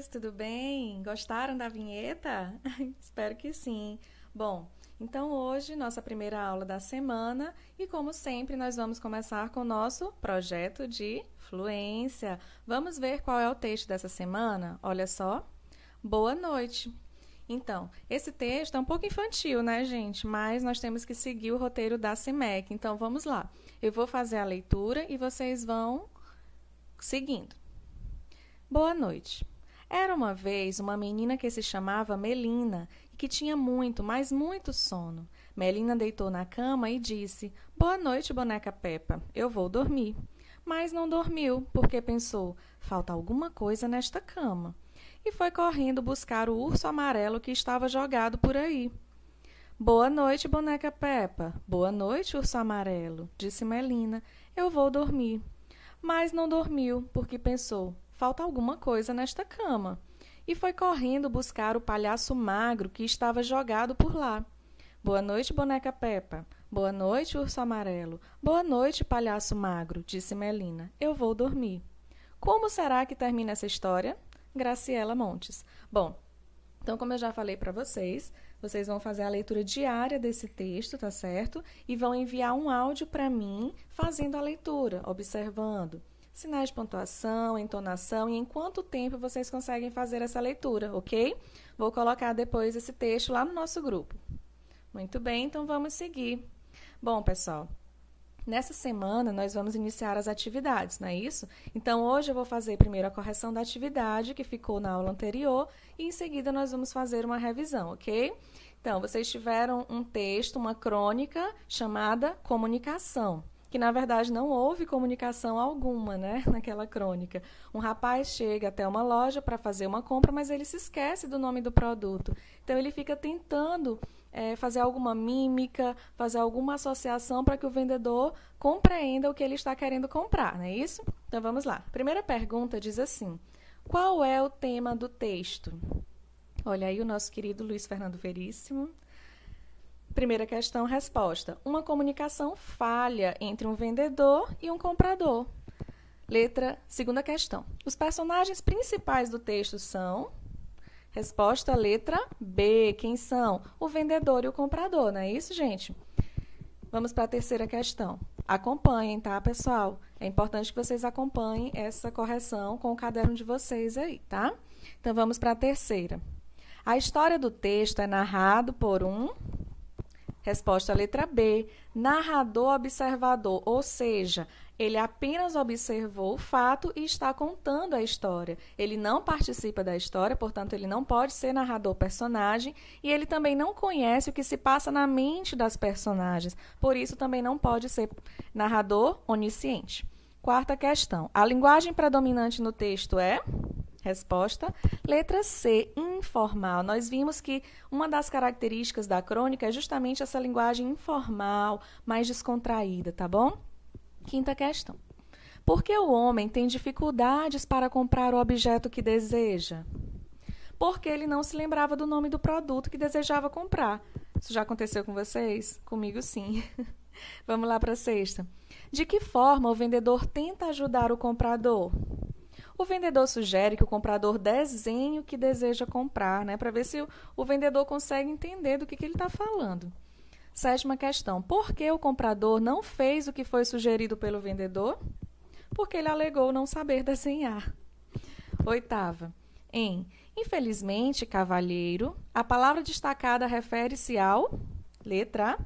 meninas, tudo bem? Gostaram da vinheta? Espero que sim. Bom, então hoje, nossa primeira aula da semana e, como sempre, nós vamos começar com o nosso projeto de fluência. Vamos ver qual é o texto dessa semana? Olha só. Boa noite. Então, esse texto é um pouco infantil, né, gente? Mas nós temos que seguir o roteiro da CIMEC. Então, vamos lá. Eu vou fazer a leitura e vocês vão seguindo. Boa noite. Era uma vez uma menina que se chamava Melina e que tinha muito, mas muito sono. Melina deitou na cama e disse: Boa noite, boneca Peppa. Eu vou dormir. Mas não dormiu, porque pensou: falta alguma coisa nesta cama. E foi correndo buscar o urso amarelo que estava jogado por aí. Boa noite, boneca Peppa. Boa noite, urso amarelo, disse Melina. Eu vou dormir. Mas não dormiu, porque pensou: falta alguma coisa nesta cama. E foi correndo buscar o palhaço magro que estava jogado por lá. Boa noite, boneca Peppa. Boa noite, urso amarelo. Boa noite, palhaço magro, disse Melina. Eu vou dormir. Como será que termina essa história? Graciela Montes. Bom, então, como eu já falei para vocês, vocês vão fazer a leitura diária desse texto, tá certo? E vão enviar um áudio para mim fazendo a leitura, observando sinais de pontuação, entonação e em quanto tempo vocês conseguem fazer essa leitura, ok? Vou colocar depois esse texto lá no nosso grupo. Muito bem, então vamos seguir. Bom, pessoal, nessa semana nós vamos iniciar as atividades, não é isso? Então, hoje eu vou fazer primeiro a correção da atividade que ficou na aula anterior e em seguida nós vamos fazer uma revisão, ok? Então, vocês tiveram um texto, uma crônica chamada Comunicação, que na verdade não houve comunicação alguma, né, naquela crônica. Um rapaz chega até uma loja para fazer uma compra, mas ele se esquece do nome do produto. Então, ele fica tentando fazer alguma mímica, fazer alguma associação para que o vendedor compreenda o que ele está querendo comprar, não é isso? Então, vamos lá. A primeira pergunta diz assim: qual é o tema do texto? Olha aí o nosso querido Luiz Fernando Veríssimo. Primeira questão, resposta. Uma comunicação falha entre um vendedor e um comprador. Segunda questão. Os personagens principais do texto são... Resposta, letra B. Quem são? O vendedor e o comprador, não é isso, gente? Vamos para a terceira questão. Acompanhem, tá, pessoal? É importante que vocês acompanhem essa correção com o caderno de vocês aí, tá? Então, vamos para a terceira. A história do texto é narrado por um... Resposta, letra B. Narrador observador, ou seja, ele apenas observou o fato e está contando a história. Ele não participa da história, portanto, ele não pode ser narrador personagem e ele também não conhece o que se passa na mente das personagens. Por isso, também não pode ser narrador onisciente. Quarta questão. A linguagem predominante no texto é... Resposta, letra C, informal. Nós vimos que uma das características da crônica é justamente essa linguagem informal, mais descontraída, tá bom? Quinta questão. Por que o homem tem dificuldades para comprar o objeto que deseja? Porque ele não se lembrava do nome do produto que desejava comprar. Isso já aconteceu com vocês? Comigo, sim. Vamos lá para a sexta. De que forma o vendedor tenta ajudar o comprador? O vendedor sugere que o comprador desenhe o que deseja comprar, né, para ver se o vendedor consegue entender do que ele está falando. Sétima questão. Por que o comprador não fez o que foi sugerido pelo vendedor? Porque ele alegou não saber desenhar. Oitava. Infelizmente, cavalheiro, a palavra destacada refere-se ao... Letra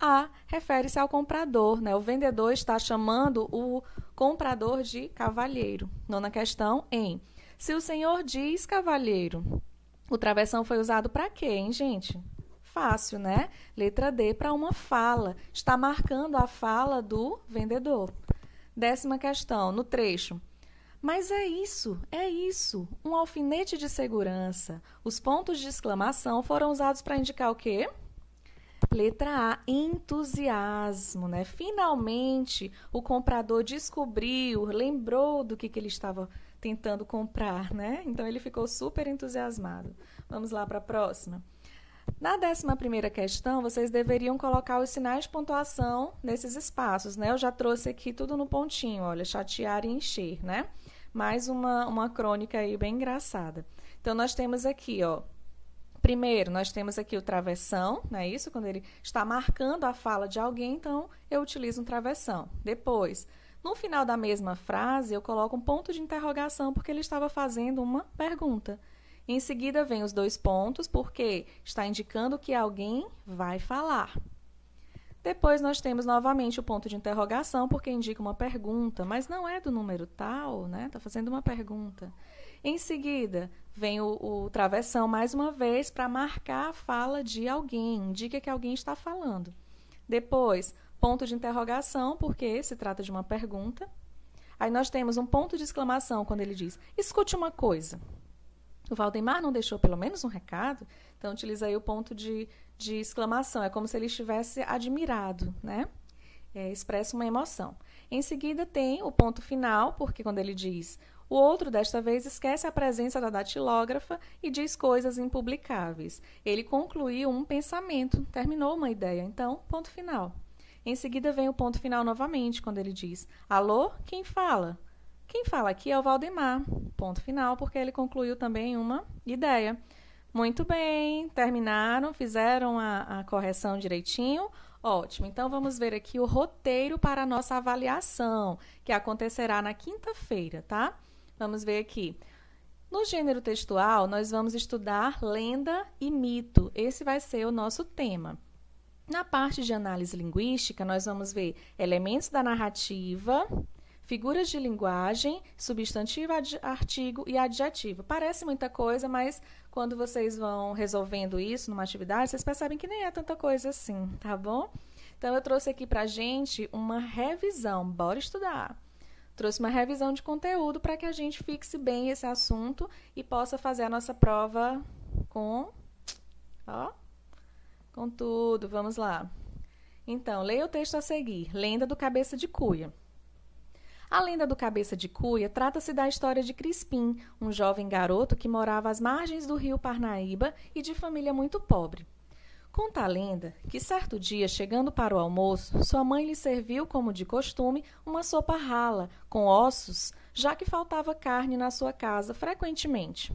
A. Refere-se ao comprador, né? O vendedor está chamando o comprador de cavalheiro. Nona questão, se o senhor diz cavalheiro, o travessão foi usado para quê, hein, gente? Fácil, né? Letra D, para uma fala. Está marcando a fala do vendedor. Décima questão, no trecho. Mas é isso, um alfinete de segurança. Os pontos de exclamação foram usados para indicar o quê? Letra A, entusiasmo, né? Finalmente, o comprador descobriu, lembrou do que ele estava tentando comprar, né? Então, ele ficou super entusiasmado. Vamos lá para a próxima. Na 11ª questão, vocês deveriam colocar os sinais de pontuação nesses espaços, né? Eu já trouxe aqui tudo no pontinho, olha, chatear e encher, né? mais uma crônica aí bem engraçada. Então, nós temos aqui, ó, primeiro, nós temos aqui o travessão, não é isso? Quando ele está marcando a fala de alguém, então eu utilizo um travessão. Depois, no final da mesma frase, eu coloco um ponto de interrogação porque ele estava fazendo uma pergunta. Em seguida, vem os dois pontos porque está indicando que alguém vai falar. Depois, nós temos novamente o ponto de interrogação porque indica uma pergunta, mas não é do número tal, né? Está fazendo uma pergunta. Em seguida, vem o travessão mais uma vez para marcar a fala de alguém, indica que alguém está falando. Depois, ponto de interrogação, porque se trata de uma pergunta. Aí nós temos um ponto de exclamação quando ele diz, escute uma coisa. O Valdemar não deixou pelo menos um recado? Então, utiliza aí o ponto de exclamação. É como se ele estivesse admirado, né? Expressa uma emoção. Em seguida, tem o ponto final, porque quando ele diz... O outro, desta vez, esquece a presença da datilógrafa e diz coisas impublicáveis. Ele concluiu um pensamento, terminou uma ideia. Então, ponto final. Em seguida, vem o ponto final novamente, quando ele diz, alô, quem fala? Quem fala aqui é o Valdemar. Ponto final, porque ele concluiu também uma ideia. Muito bem, terminaram, fizeram a correção direitinho. Ótimo, então vamos ver aqui o roteiro para a nossa avaliação, que acontecerá na quinta-feira, tá? Vamos ver aqui. No gênero textual, nós vamos estudar lenda e mito. Esse vai ser o nosso tema. Na parte de análise linguística, nós vamos ver elementos da narrativa, figuras de linguagem, substantivo, artigo e adjetivo. Parece muita coisa, mas quando vocês vão resolvendo isso numa atividade, vocês percebem que nem é tanta coisa assim, tá bom? Então, eu trouxe aqui pra gente uma revisão. Bora estudar! Trouxe uma revisão de conteúdo para que a gente fixe bem esse assunto e possa fazer a nossa prova com tudo. Vamos lá. Então, leia o texto a seguir. Lenda do Cabeça de Cuia. A lenda do Cabeça de Cuia trata-se da história de Crispim, um jovem garoto que morava às margens do rio Parnaíba e de família muito pobre. Conta a lenda que, certo dia, chegando para o almoço, sua mãe lhe serviu, como de costume, uma sopa rala, com ossos, já que faltava carne na sua casa frequentemente.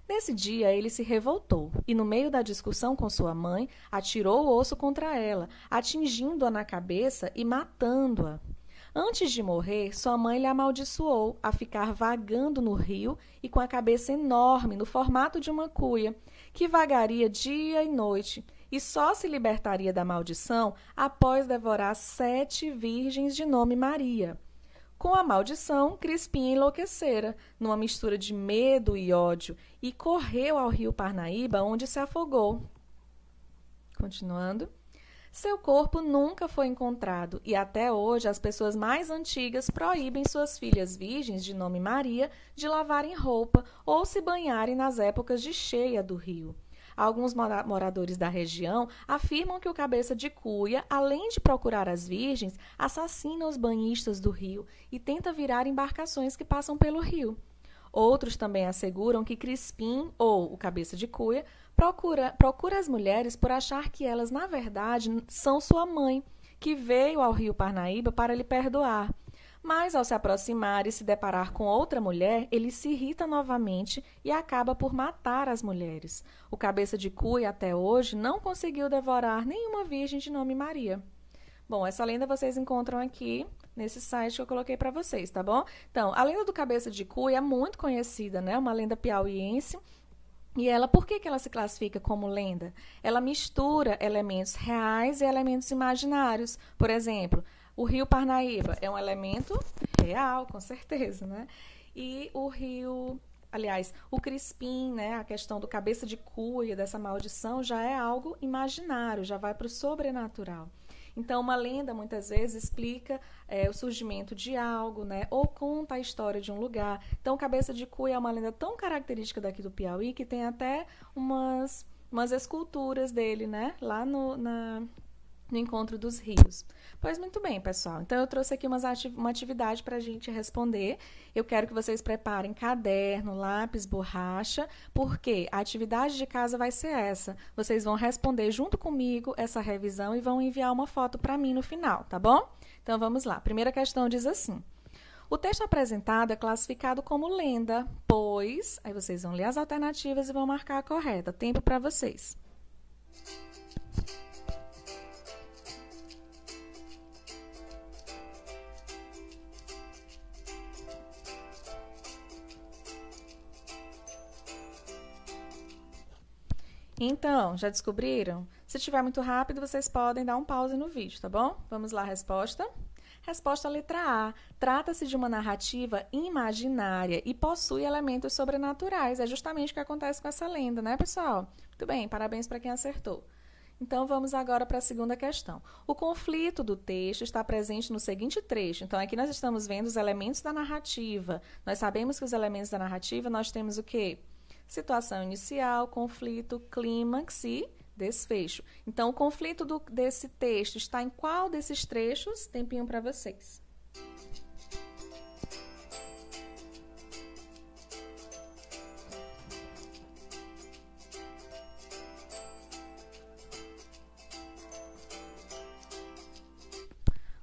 Nesse dia, ele se revoltou e, no meio da discussão com sua mãe, atirou o osso contra ela, atingindo-a na cabeça e matando-a. Antes de morrer, sua mãe lhe amaldiçoou a ficar vagando no rio e com a cabeça enorme, no formato de uma cuia, que vagaria dia e noite, e só se libertaria da maldição após devorar 7 virgens de nome Maria. Com a maldição, Crispim enlouquecera, numa mistura de medo e ódio, e correu ao rio Parnaíba, onde se afogou. Continuando. Seu corpo nunca foi encontrado e até hoje as pessoas mais antigas proíbem suas filhas virgens de nome Maria de lavarem roupa ou se banharem nas épocas de cheia do rio. Alguns moradores da região afirmam que o Cabeça de Cuia, além de procurar as virgens, assassina os banhistas do rio e tenta virar embarcações que passam pelo rio. Outros também asseguram que Crispim, ou o Cabeça de Cuia, procura as mulheres por achar que elas, na verdade, são sua mãe, que veio ao rio Parnaíba para lhe perdoar. Mas, ao se aproximar e se deparar com outra mulher, ele se irrita novamente e acaba por matar as mulheres. O Cabeça de Cuia, até hoje, não conseguiu devorar nenhuma virgem de nome Maria. Bom, essa lenda vocês encontram aqui nesse site que eu coloquei para vocês, tá bom? Então, a lenda do Cabeça de Cuia é muito conhecida, né? Uma lenda piauiense. E ela, por que ela se classifica como lenda? Ela mistura elementos reais e elementos imaginários. Por exemplo, o rio Parnaíba é um elemento real, com certeza, né? E o rio, aliás, o Crispim, né? A questão do Cabeça de Cuia, dessa maldição, já é algo imaginário, já vai para o sobrenatural. Então, uma lenda, muitas vezes, explica o surgimento de algo, né? Ou conta a história de um lugar. Então, Cabeça de Cuia é uma lenda tão característica daqui do Piauí que tem até umas esculturas dele, né? Lá no Encontro dos Rios. Pois muito bem, pessoal. Então, eu trouxe aqui uma atividade para a gente responder. Eu quero que vocês preparem caderno, lápis, borracha, porque a atividade de casa vai ser essa. Vocês vão responder junto comigo essa revisão e vão enviar uma foto para mim no final, tá bom? Então, vamos lá. Primeira questão diz assim. O texto apresentado é classificado como lenda, pois... Aí vocês vão ler as alternativas e vão marcar a correta. Tempo para vocês. Então, já descobriram? Se estiver muito rápido, vocês podem dar um pause no vídeo, tá bom? Vamos lá, resposta. Resposta letra A. Trata-se de uma narrativa imaginária e possui elementos sobrenaturais. É justamente o que acontece com essa lenda, né, pessoal? Muito bem, parabéns para quem acertou. Então, vamos agora para a segunda questão. O conflito do texto está presente no seguinte trecho. Então, aqui nós estamos vendo os elementos da narrativa. Nós sabemos que os elementos da narrativa nós temos o quê? Situação inicial, conflito, clímax e desfecho. Então, o conflito desse texto está em qual desses trechos? Tempinho para vocês.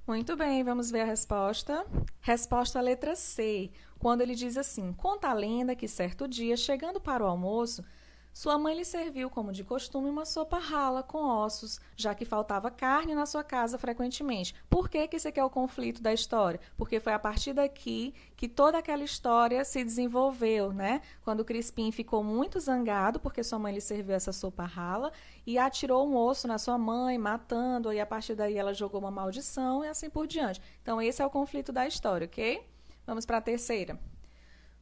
Muito bem, vamos ver a resposta. Resposta letra C, quando ele diz assim: conta a lenda que certo dia, chegando para o almoço, sua mãe lhe serviu, como de costume, uma sopa rala com ossos, já que faltava carne na sua casa frequentemente. Por que esse aqui é o conflito da história? Porque foi a partir daqui que toda aquela história se desenvolveu, né? Quando o Crispim ficou muito zangado porque sua mãe lhe serviu essa sopa rala e atirou um osso na sua mãe, matando, e a partir daí ela jogou uma maldição e assim por diante. Então, esse é o conflito da história, ok? Vamos para a terceira.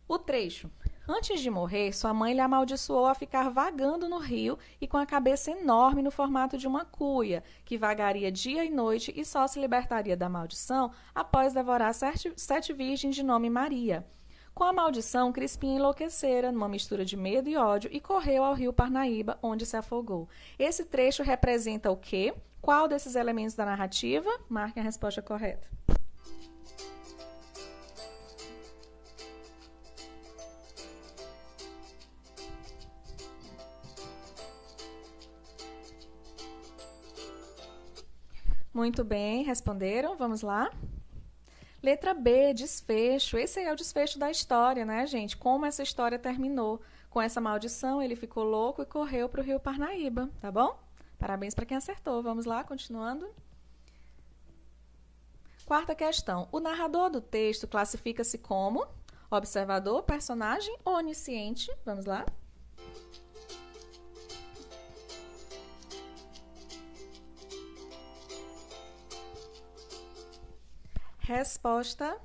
O trecho. Antes de morrer, sua mãe lhe amaldiçoou a ficar vagando no rio e com a cabeça enorme no formato de uma cuia, que vagaria dia e noite e só se libertaria da maldição após devorar sete virgens de nome Maria. Com a maldição, Crispim enlouquecera numa mistura de medo e ódio e correu ao rio Parnaíba, onde se afogou. Esse trecho representa o quê? Qual desses elementos da narrativa? Marquem a resposta correta. Muito bem, responderam. Vamos lá. Letra B, desfecho. Esse aí é o desfecho da história, né, gente? Como essa história terminou. Com essa maldição, ele ficou louco e correu para o rio Parnaíba, tá bom? Parabéns para quem acertou. Vamos lá, continuando. Quarta questão. O narrador do texto classifica-se como observador, personagem ou onisciente? Vamos lá. Resposta: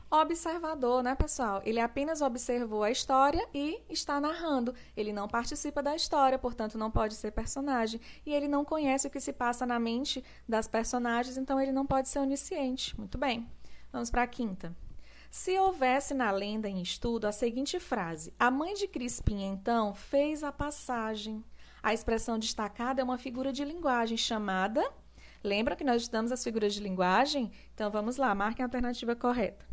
observador, né, pessoal? Ele apenas observou a história e está narrando. Ele não participa da história, portanto, não pode ser personagem. E ele não conhece o que se passa na mente das personagens, então ele não pode ser onisciente. Muito bem. Vamos para a quinta. Se houvesse na lenda em estudo a seguinte frase: a mãe de Crispim, então, fez a passagem. A expressão destacada é uma figura de linguagem chamada... Lembram que nós estudamos as figuras de linguagem? Então, vamos lá, marquem a alternativa correta.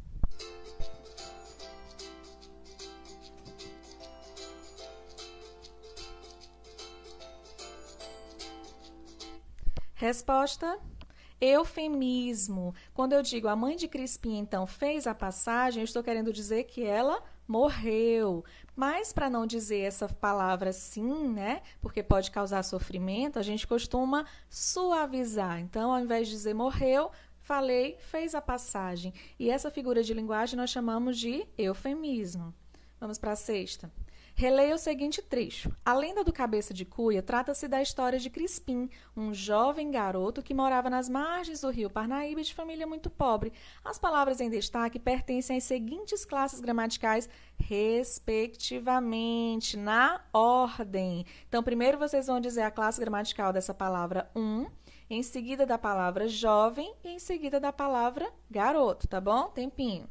Resposta: eufemismo. Quando eu digo a mãe de Crispim, então, fez a passagem, eu estou querendo dizer que ela morreu. Mas, para não dizer essa palavra sim, né? Porque pode causar sofrimento, a gente costuma suavizar. Então, ao invés de dizer morreu, falei, fez a passagem. E essa figura de linguagem nós chamamos de eufemismo. Vamos para a sexta. Releia o seguinte trecho. A lenda do Cabeça de Cuia trata-se da história de Crispim, um jovem garoto que morava nas margens do rio Parnaíba de família muito pobre. As palavras em destaque pertencem às seguintes classes gramaticais, respectivamente, na ordem. Então, primeiro vocês vão dizer a classe gramatical dessa palavra em seguida da palavra jovem e em seguida da palavra garoto, tá bom? Tempinho.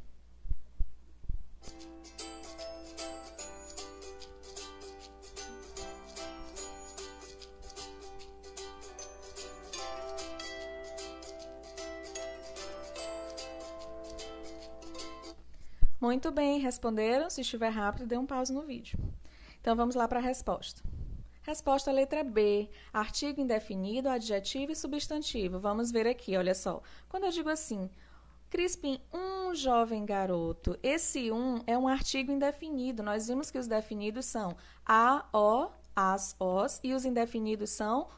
Muito bem, responderam. Se estiver rápido, dê um pause no vídeo. Então, vamos lá para a resposta. Resposta letra B, artigo indefinido, adjetivo e substantivo. Vamos ver aqui, olha só. Quando eu digo assim, Crispim, um jovem garoto. Esse é um artigo indefinido. Nós vimos que os definidos são a, o, as, os e os indefinidos são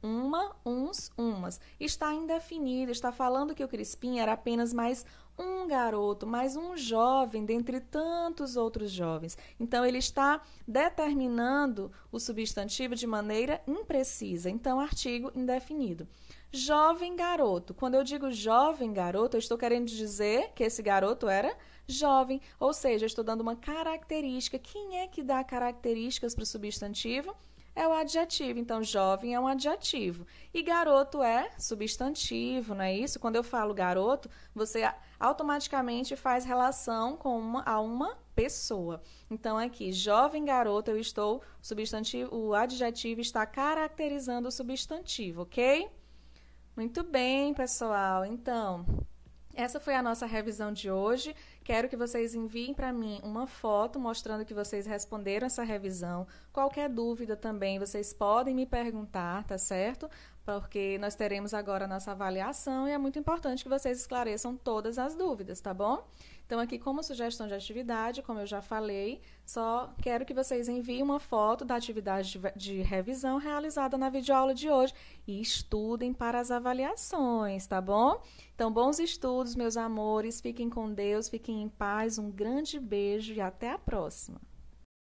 uma, uns, umas. Está indefinido, está falando que o Crispim era apenas mais um garoto, mais um jovem dentre tantos outros jovens. Então, ele está determinando o substantivo de maneira imprecisa. Então, artigo indefinido. Jovem garoto. Quando eu digo jovem garoto, eu estou querendo dizer que esse garoto era jovem, ou seja, eu estou dando uma característica. Quem é que dá características para o substantivo? É o adjetivo. Então, jovem é um adjetivo. E garoto é substantivo, não é isso? Quando eu falo garoto, você automaticamente faz relação com uma pessoa. Então, aqui, jovem garoto, eu estou, o adjetivo está caracterizando o substantivo, ok? Muito bem, pessoal. Então, essa foi a nossa revisão de hoje. Quero que vocês enviem para mim uma foto mostrando que vocês responderam essa revisão. Qualquer dúvida também, vocês podem me perguntar, tá certo? Porque nós teremos agora a nossa avaliação e é muito importante que vocês esclareçam todas as dúvidas, tá bom? Então, aqui como sugestão de atividade, como eu já falei, só quero que vocês enviem uma foto da atividade de revisão realizada na videoaula de hoje e estudem para as avaliações, tá bom? Então, bons estudos, meus amores, fiquem com Deus, fiquem em paz, um grande beijo e até a próxima!